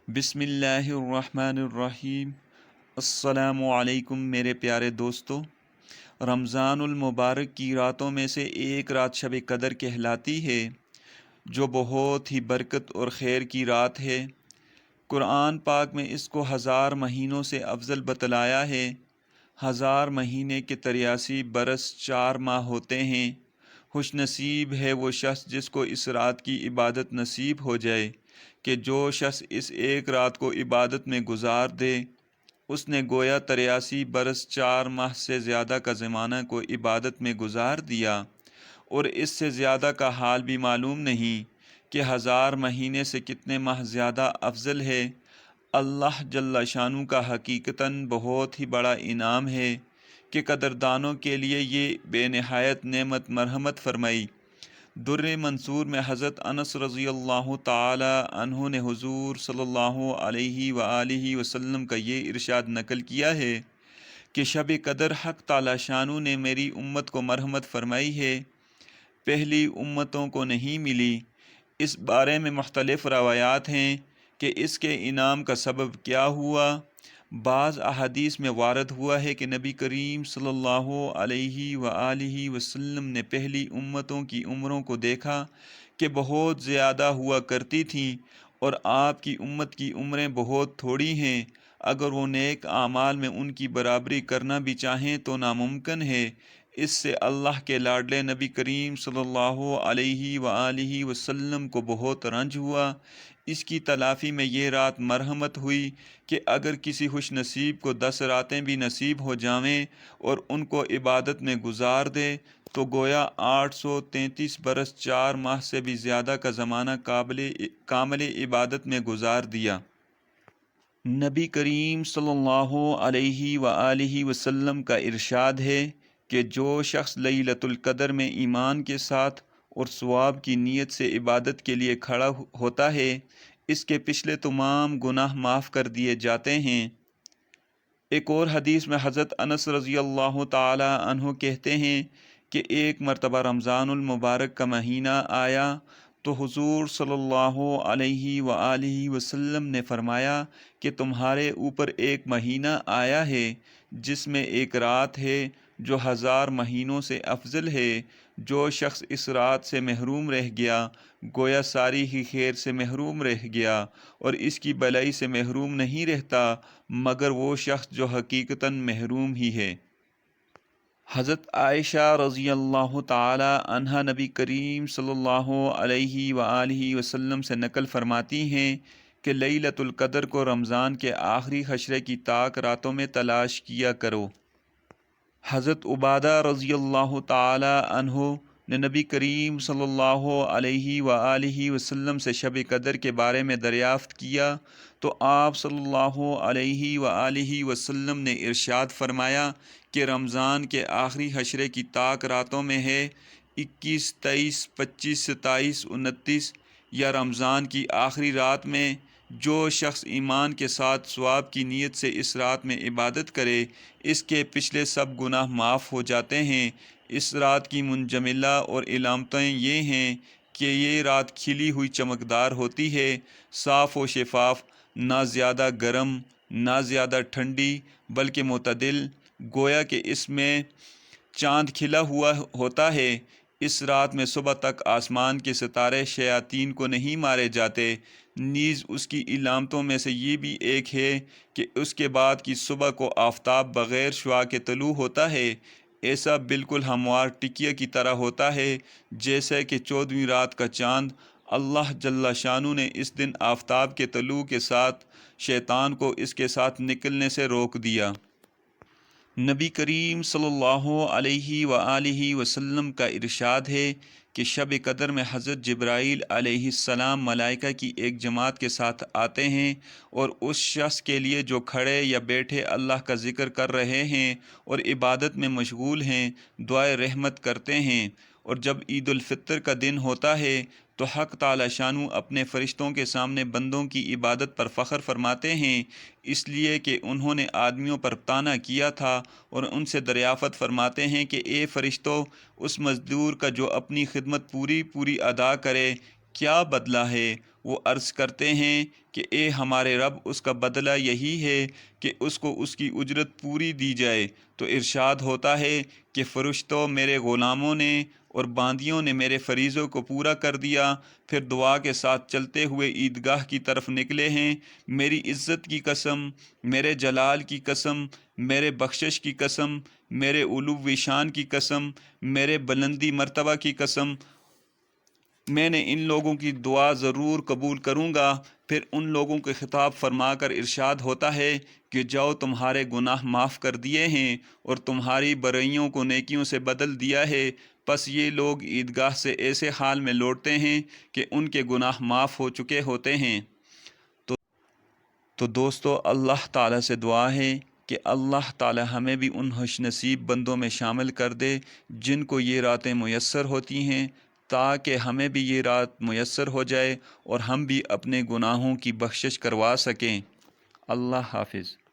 بسم اللہ الرحمن الرحیم۔ السلام علیکم میرے پیارے دوستو۔ رمضان المبارک کی راتوں میں سے ایک رات شب قدر کہلاتی ہے، جو بہت ہی برکت اور خیر کی رات ہے۔ قرآن پاک میں اس کو 1000 مہینوں سے افضل بتلایا ہے۔ 1000 مہینے کے 83 برس 4 ماہ ہوتے ہیں۔ خوش نصیب ہے وہ شخص جس کو اس رات کی عبادت نصیب ہو جائے، کہ جو شخص اس ایک رات کو عبادت میں گزار دے، اس نے گویا 83 برس 4 ماہ سے زیادہ کا زمانہ کو عبادت میں گزار دیا، اور اس سے زیادہ کا حال بھی معلوم نہیں کہ 1000 مہینے سے کتنے ماہ زیادہ افضل ہے۔ اللہ جل شانہ کا حقیقتاً بہت ہی بڑا انعام ہے کہ قدردانوں کے لیے یہ بے نہایت نعمت مرحمت فرمائی۔ در منصور میں حضرت انس رضی اللہ تعالی عنہ نے حضور صلی اللہ علیہ وآلہ وسلم کا یہ ارشاد نقل کیا ہے کہ شب قدر حق تعالی شانہ نے میری امت کو مرحمت فرمائی ہے، پہلی امتوں کو نہیں ملی۔ اس بارے میں مختلف روایات ہیں کہ اس کے انعام کا سبب کیا ہوا۔ بعض احادیث میں وارد ہوا ہے کہ نبی کریم صلی اللہ علیہ وآلہ وسلم نے پہلی امتوں کی عمروں کو دیکھا کہ بہت زیادہ ہوا کرتی تھیں، اور آپ کی امت کی عمریں بہت تھوڑی ہیں۔ اگر وہ نیک اعمال میں ان کی برابری کرنا بھی چاہیں تو ناممکن ہے۔ اس سے اللہ کے لاڈلے نبی کریم صلی اللہ علیہ وآلہ وسلم کو بہت رنج ہوا۔ اس کی تلافی میں یہ رات مرحمت ہوئی کہ اگر کسی خوش نصیب کو 10 راتیں بھی نصیب ہو جائیں اور ان کو عبادت میں گزار دے تو گویا 833 برس 4 ماہ سے بھی زیادہ کا زمانہ کامل عبادت میں گزار دیا۔ نبی کریم صلی اللہ علیہ وآلہ وسلم کا ارشاد ہے کہ جو شخص لیلۃ القدر میں ایمان کے ساتھ اور ثواب کی نیت سے عبادت کے لیے کھڑا ہوتا ہے، اس کے پچھلے تمام گناہ معاف کر دیے جاتے ہیں۔ ایک اور حدیث میں حضرت انس رضی اللہ تعالی عنہ کہتے ہیں کہ ایک مرتبہ رمضان المبارک کا مہینہ آیا تو حضور صلی اللہ علیہ وآلہ وسلم نے فرمایا کہ تمہارے اوپر ایک مہینہ آیا ہے جس میں ایک رات ہے جو 1000 مہینوں سے افضل ہے۔ جو شخص اس رات سے محروم رہ گیا گویا ساری ہی خیر سے محروم رہ گیا، اور اس کی بلائی سے محروم نہیں رہتا مگر وہ شخص جو حقیقتاً محروم ہی ہے۔ حضرت عائشہ رضی اللہ تعالی عنہا نبی کریم صلی اللہ علیہ وآلہ وسلم سے نقل فرماتی ہیں کہ لیلۃ القدر کو رمضان کے آخری حشرے کی طاق راتوں میں تلاش کیا کرو۔ حضرت عبادہ رضی اللہ تعالی عنہ نے نبی کریم صلی اللہ علیہ وآلہ وسلم سے شب قدر کے بارے میں دریافت کیا تو آپ صلی اللہ علیہ وآلہ وسلم نے ارشاد فرمایا کہ رمضان کے آخری حشرے کی طاق راتوں میں ہے 21، 23، 25، 27، 29، یا رمضان کی آخری رات میں۔ جو شخص ایمان کے ساتھ ثواب کی نیت سے اس رات میں عبادت کرے، اس کے پچھلے سب گناہ معاف ہو جاتے ہیں۔ اس رات کی منجملہ اور علامتیں یہ ہیں کہ یہ رات کھلی ہوئی چمکدار ہوتی ہے، صاف و شفاف، نہ زیادہ گرم نہ زیادہ ٹھنڈی بلکہ معتدل، گویا کہ اس میں چاند کھلا ہوا ہوتا ہے۔ اس رات میں صبح تک آسمان کے ستارے شیاطین کو نہیں مارے جاتے۔ نیز اس کی علامتوں میں سے یہ بھی ایک ہے کہ اس کے بعد کی صبح کو آفتاب بغیر شعاع کے طلوع ہوتا ہے، ایسا بالکل ہموار ٹکیا کی طرح ہوتا ہے جیسے کہ 14ویں رات کا چاند۔ اللہ جل شانہ نے اس دن آفتاب کے طلوع کے ساتھ شیطان کو اس کے ساتھ نکلنے سے روک دیا۔ نبی کریم صلی اللہ علیہ وآلہ وسلم کا ارشاد ہے کہ شب قدر میں حضرت جبرائیل علیہ السلام ملائکہ کی ایک جماعت کے ساتھ آتے ہیں اور اس شخص کے لیے جو کھڑے یا بیٹھے اللہ کا ذکر کر رہے ہیں اور عبادت میں مشغول ہیں دعائے رحمت کرتے ہیں۔ اور جب عید الفطر کا دن ہوتا ہے تو حق تعالی شانہ اپنے فرشتوں کے سامنے بندوں کی عبادت پر فخر فرماتے ہیں، اس لیے کہ انہوں نے آدمیوں پر طعنہ کیا تھا، اور ان سے دریافت فرماتے ہیں کہ اے فرشتوں، اس مزدور کا جو اپنی خدمت پوری ادا کرے کیا بدلہ ہے؟ وہ عرض کرتے ہیں کہ اے ہمارے رب، اس کا بدلہ یہی ہے کہ اس کو اس کی اجرت پوری دی جائے۔ تو ارشاد ہوتا ہے کہ فرشتوں، میرے غلاموں نے اور باندیوں نے میرے فریضوں کو پورا کر دیا، پھر دعا کے ساتھ چلتے ہوئے عیدگاہ کی طرف نکلے ہیں۔ میری عزت کی قسم، میرے جلال کی قسم، میرے بخشش کی قسم، میرے علو شان کی قسم، میرے بلندی مرتبہ کی قسم، میں نے ان لوگوں کی دعا ضرور قبول کروں گا۔ پھر ان لوگوں کے خطاب فرما کر ارشاد ہوتا ہے کہ جاؤ، تمہارے گناہ معاف کر دیے ہیں اور تمہاری برائیوں کو نیکیوں سے بدل دیا ہے۔ پس یہ لوگ عیدگاہ سے ایسے حال میں لوٹتے ہیں کہ ان کے گناہ معاف ہو چکے ہوتے ہیں۔ تو دوستو، اللہ تعالیٰ سے دعا ہے کہ اللہ تعالیٰ ہمیں بھی ان خوش نصیب بندوں میں شامل کر دے جن کو یہ راتیں میسر ہوتی ہیں، تاکہ ہمیں بھی یہ رات میسر ہو جائے اور ہم بھی اپنے گناہوں کی بخشش کروا سکیں۔ اللہ حافظ۔